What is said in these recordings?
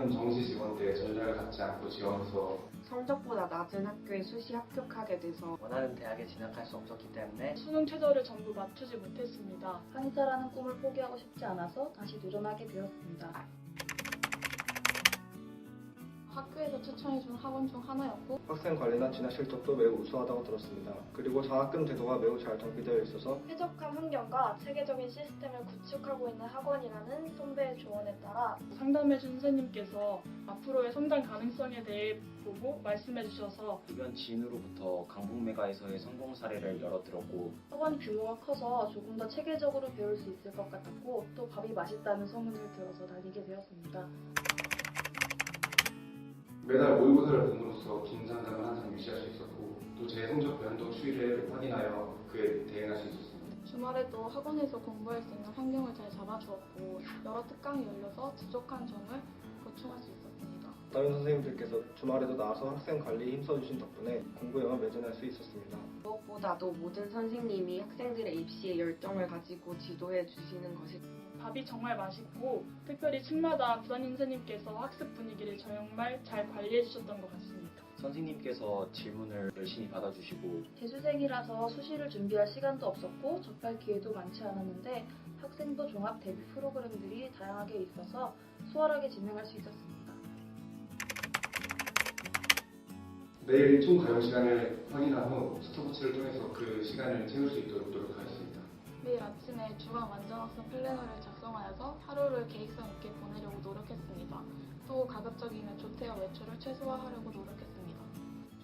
높은 정시 지원대에 전략을 갖지 않고 지원해서 성적보다 낮은 학교에 수시 합격하게 돼서 원하는 대학에 진학할 수 없었기 때문에 수능 최저를 전부 맞추지 못했습니다. 강의사라는 꿈을 포기하고 싶지 않아서 다시 도전하게 되었습니다. 학교에서 추천해준 학원 중 하나였고 학생 관리나 진학 실적도 매우 우수하다고 들었습니다. 그리고 장학금 제도가 매우 잘 정비되어 있어서 쾌적한 환경과 체계적인 시스템을 구축하고 있는 학원이라는 선배의 조언에 따라 상담해준 선생님께서 앞으로의 성장 가능성에 대해 보고 말씀해 주셔서 주변 지인으로부터 강북메가에서의 성공 사례를 여러 들었고 학원 규모가 커서 조금 더 체계적으로 배울 수 있을 것 같았고 또 밥이 맛있다는 소문을 들어서 다니게 되었습니다. 매달 모의고사를 봄으로써 긴장감을 항상 유지할 수 있었고 또 제 성적 변동 추이를 확인하여 그에 대응할 수 있었습니다. 주말에도 학원에서 공부할 수 있는 환경을 잘 잡아주었고 여러 특강이 열려서 부족한 점을 보충할 수 있었습니다. 다른 선생님들께서 주말에도 나와서 학생 관리에 힘써주신 덕분에 공부에만 매진할 수 있었습니다. 무엇보다도 모든 선생님이 학생들의 입시에 열정을 가지고 지도해 주시는 것이 밥이 정말 맛있고 특별히 층마다 부담임 선생님께서 학습 분위기를 정말 잘 관리해 주셨던 것 같습니다. 선생님께서 질문을 열심히 받아주시고 재수생이라서 수시를 준비할 시간도 없었고 접할 기회도 많지 않았는데 학생부 종합 대비 프로그램들이 다양하게 있어서 수월하게 진행할 수 있었습니다. 매일 총 가용 시간을 확인한 후 스톱워치를 통해서 그 시간을 채울 수 있도록 노력하였습니다. 매일 아침에 주간 완전학습 플래너를 작성하여서 하루를 계획성 있게 보내려고 노력했습니다. 또 가급적이면 조퇴와 외출을 최소화하려고 노력했습니다.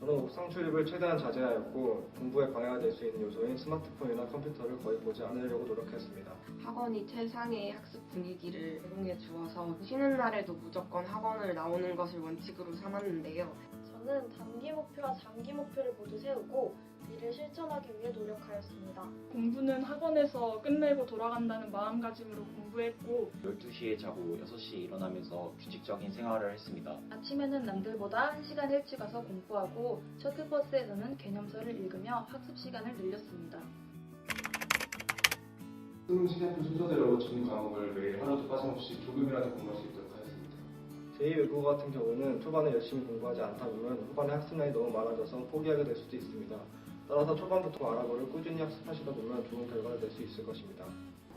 저는 옥상 출입을 최대한 자제하였고 공부에 방해가 될 수 있는 요소인 스마트폰이나 컴퓨터를 거의 보지 않으려고 노력했습니다. 학원이 최상의 학습 분위기를 제공해 주어서 쉬는 날에도 무조건 학원을 나오는 것을 원칙으로 삼았는데요. 저는 단기 목표와 장기 목표를 모두 세우고 이를 실천하기 위해 노력하였습니다. 공부는 학원에서 끝내고 돌아간다는 마음가짐으로 공부했고 12시에 자고 6시에 일어나면서 규칙적인 생활을 했습니다. 아침에는 남들보다 1시간 일찍 와서 공부하고 셔틀버스에서는 개념서를 읽으며 학습 시간을 늘렸습니다. 수능 시간표 순서대로 전 과목을 매일 하루도 빠짐없이 조금이라도 공부할 수 있도록 하였습니다. 제2외국어 같은 경우는 초반에 열심히 공부하지 않다 보면 후반에 학습량이 너무 많아져서 포기하게 될 수도 있습니다. 따라서 초반부터 아랍어를 꾸준히 학습하시다 보면 좋은 결과를 낼 수 있을 것입니다.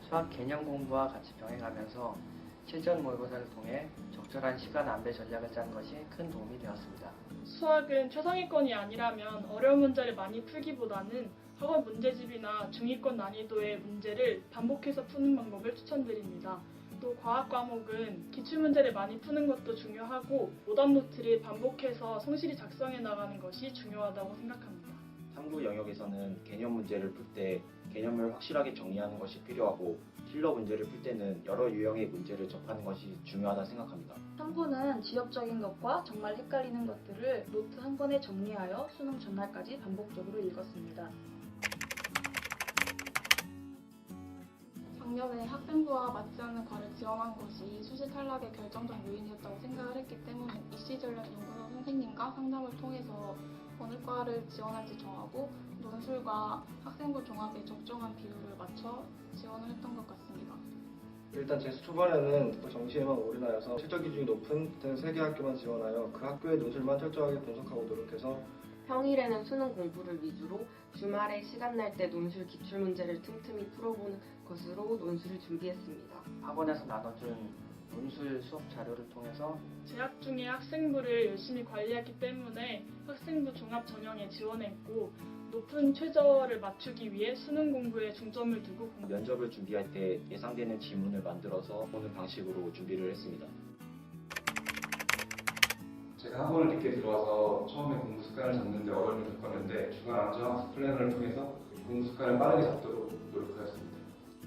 수학 개념 공부와 같이 병행하면서 실전 모의고사를 통해 적절한 시간 안배 전략을 짜는 것이 큰 도움이 되었습니다. 수학은 최상위권이 아니라면 어려운 문제를 많이 풀기보다는 학원 문제집이나 중위권 난이도의 문제를 반복해서 푸는 방법을 추천드립니다. 또 과학 과목은 기출문제를 많이 푸는 것도 중요하고 오답 노트를 반복해서 성실히 작성해 나가는 것이 중요하다고 생각합니다. 탐구 영역에서는 개념 문제를 풀 때 개념을 확실하게 정리하는 것이 필요하고 킬러 문제를 풀 때는 여러 유형의 문제를 접하는 것이 중요하다 생각합니다. 탐구는 지엽적인 것과 정말 헷갈리는 것들을 노트 한 권에 정리하여 수능 전날까지 반복적으로 읽었습니다. 작년에 학생부와 맞지 않는 과를 지원한 것이 수시 탈락의 결정적 요인이었다고 생각을 했기 때문에 입시 전략 연구소 선생님과 상담을 통해서 어느 과를 지원할지 정하고 논술과 학생부 종합의 적정한 비율을 맞춰 지원을 했던 것 같습니다. 일단 재수 초반에는 정시에만 올인하여서 실적 기준이 높은 3개 학교만 지원하여 그 학교의 논술만 철저하게 분석하고 노력해서 평일에는 수능 공부를 위주로 주말에 시간 날 때 논술 기출문제를 틈틈이 풀어보는 것으로 논술을 준비했습니다. 학원에서 나눠준 논술 수업 자료를 통해서 재학 중에 학생부를 열심히 관리했기 때문에 학생부 종합 전형에 지원했고 높은 최저를 맞추기 위해 수능 공부에 중점을 두고 면접을 준비할 때 예상되는 질문을 만들어서 보는 방식으로 준비를 했습니다. 제가 학원을 늦게 들어와서 처음에 공부 습관을 잡는데 어려움을 겪었는데 주간 안전학습 플래너를 통해서 공부 습관을 빠르게 잡도록 노력하였습니다.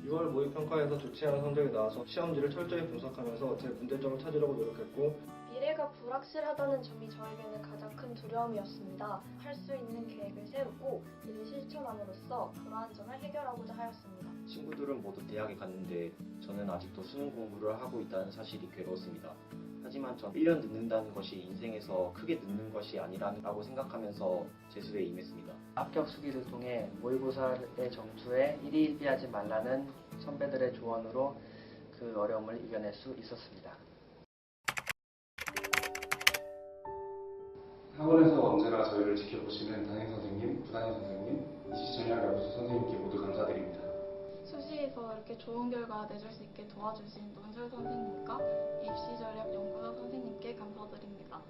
6월 모의평가에서 좋지 않은 성적이 나와서 시험지를 철저히 분석하면서 제 문제점을 찾으려고 노력했고 미래가 불확실하다는 점이 저에게는 가장 큰 두려움이었습니다. 할 수 있는 계획을 세우고 이를 실천함으로써 그러한 점을 해결하고자 하였습니다. 친구들은 모두 대학에 갔는데 저는 아직도 수능 공부를 하고 있다는 사실이 괴로웠습니다. 하지만 전 1년 늦는다는 것이 인생에서 크게 늦는 것이 아니라고 생각하면서 재수에 임했습니다. 합격 수기를 통해 모의고사의 점수에 1위 1비하지 말라는 선배들의 조언으로 그 어려움을 이겨낼 수 있었습니다. 학원에서 언제나 저희를 지켜보시는 담임 선생님, 부담임 선생님, 입시전략연구소 선생님께 모두 감사드립니다. 수시에서 이렇게 좋은 결과 내줄 수 있게 도와주신 논술 선생님과 입시전략연구소 선생님께 감사드립니다.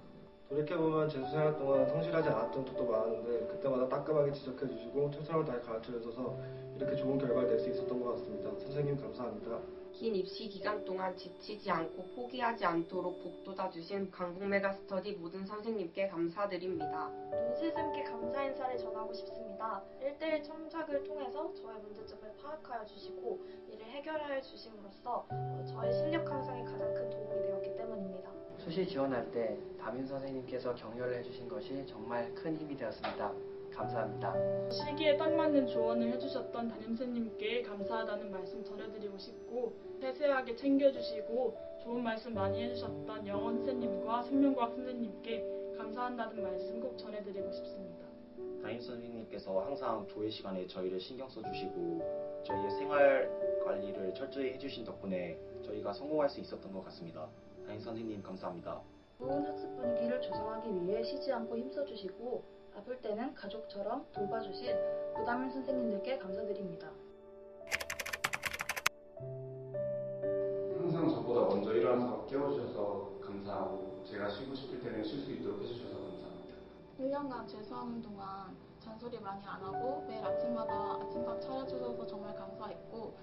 돌이켜보면 재수 생활 동안 성실하지 않았던 적도 많았는데 그때마다 따끔하게 지적해주시고 최선을 다해 가르쳐주셔서 이렇게 좋은 결과를 낼 수 있었던 것 같습니다. 선생님 감사합니다. 긴 입시 기간 동안 지치지 않고 포기하지 않도록 북돋아주신 강북 메가스터디 모든 선생님께 감사드립니다. 논시쌤께 감사 인사를 전하고 싶습니다. 1대1 첨삭을 통해서 저의 문제점을 파악하여 주시고 이를 해결하여 주심으로써 저의 실력 향상에 가장 큰 도움이 되었기 때문입니다. 수시 지원할 때 담임 선생님께서 격려를 해주신 것이 정말 큰 힘이 되었습니다. 감사합니다. 시기에 딱 맞는 조언을 해주셨던 담임선생님께 감사하다는 말씀 전해드리고 싶고 세세하게 챙겨주시고 좋은 말씀 많이 해주셨던 영어 선생님과 생명과학 선생님께 감사한다는 말씀 꼭 전해드리고 싶습니다. 담임 선생님께서 항상 조회 시간에 저희를 신경 써주시고 저희의 생활 관리를 철저히 해주신 덕분에 저희가 성공할 수 있었던 것 같습니다. 담임 선생님 감사합니다. 좋은 학습 분위기를 조성하기 위해 쉬지 않고 힘써주시고 아플 때는 가족처럼 돌봐주신 부담임 선생님들께 감사드립니다. 항상 저보다 먼저 일어나서 깨워주셔서 감사하고 제가 쉬고 싶을 때는 쉴 수 있도록 해주셔서 감사합니다. 1년간 재수하는 동안 잔소리 많이 안 하고 매일 아침마다 아침밥 차려주셔서 정말 감사했고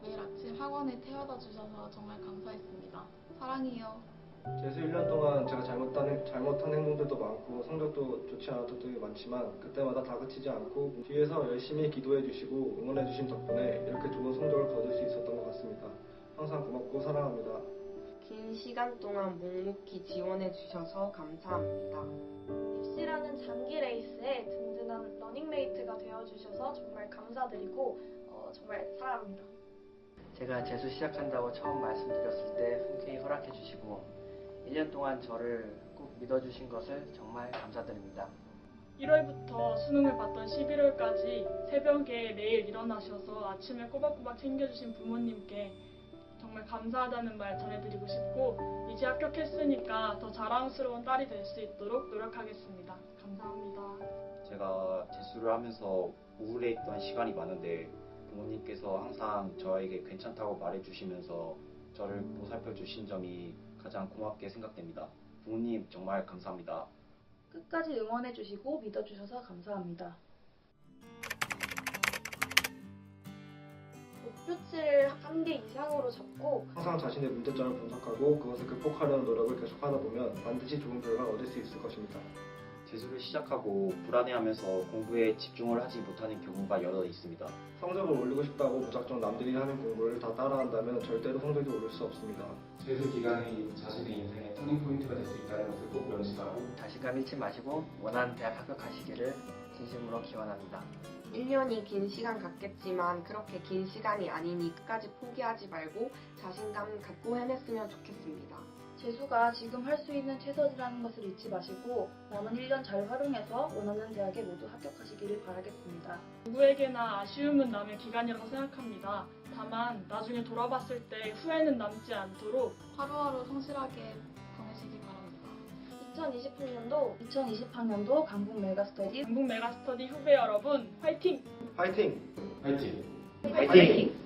매일 아침 학원에 태워다 주셔서 정말 감사했습니다. 사랑해요. 재수 1년 동안 제가 잘못한 행동들도 많고 성적도 좋지 않았던 적이 많지만 그때마다 다그치지 않고 뒤에서 열심히 기도해 주시고 응원해 주신 덕분에 이렇게 좋은 성적을 거둘 수 있었던 것 같습니다. 항상 고맙고 사랑합니다. 긴 시간 동안 묵묵히 지원해 주셔서 감사합니다. 입시라는 장기 레이스에 든든한 러닝메이트가 되어주셔서 정말 감사드리고 정말 사랑합니다. 제가 재수 시작한다고 처음 말씀드렸을 때 흔쾌히 허락해 주시고 1년 동안 저를 꼭 믿어주신 것을 정말 감사드립니다. 1월부터 수능을 봤던 11월까지 새벽에 매일 일어나셔서 아침을 꼬박꼬박 챙겨주신 부모님께 정말 감사하다는 말 전해드리고 싶고 이제 합격했으니까 더 자랑스러운 딸이 될 수 있도록 노력하겠습니다. 감사합니다. 제가 재수를 하면서 우울해했던 시간이 많은데 부모님께서 항상 저에게 괜찮다고 말해주시면서 저를 보살펴 주신 점이 가장 고맙게 생각됩니다. 부모님 정말 감사합니다. 끝까지 응원해주시고 믿어주셔서 감사합니다. 목표치를 1개 이상으로 잡고 항상 자신의 문제점을 분석하고 그것을 극복하려는 노력을 계속하다 보면 반드시 좋은 결과를 얻을 수 있을 것입니다. 재수를 시작하고 불안해하면서 공부에 집중을 하지 못하는 경우가 여러 있습니다. 성적을 올리고 싶다고 무작정 남들이 하는 공부를 다 따라한다면 절대로 성적이 오를 수 없습니다. 재수 기간이 자신의 인생의 터닝포인트가 될 수 있다는 것을 꼭 명심하고 자신감 잃지 마시고 원하는 대학 합격하시기를 진심으로 기원합니다. 1년이 긴 시간 같겠지만 그렇게 긴 시간이 아니니 끝까지 포기하지 말고 자신감 갖고 해냈으면 좋겠습니다. 재수가 지금 할 수 있는 최선이라는 것을 잊지 마시고 남은 1년 잘 활용해서 원하는 대학에 모두 합격하시기를 바라겠습니다. 누구에게나 아쉬움은 남의 기간이라고 생각합니다. 다만 나중에 돌아봤을 때 후회는 남지 않도록 하루하루 성실하게 보내시기 바랍니다. 2020학년도 강북 메가스터디 강북 메가스터디 후배 여러분 화이팅! 화이팅! 화이팅! 화이팅!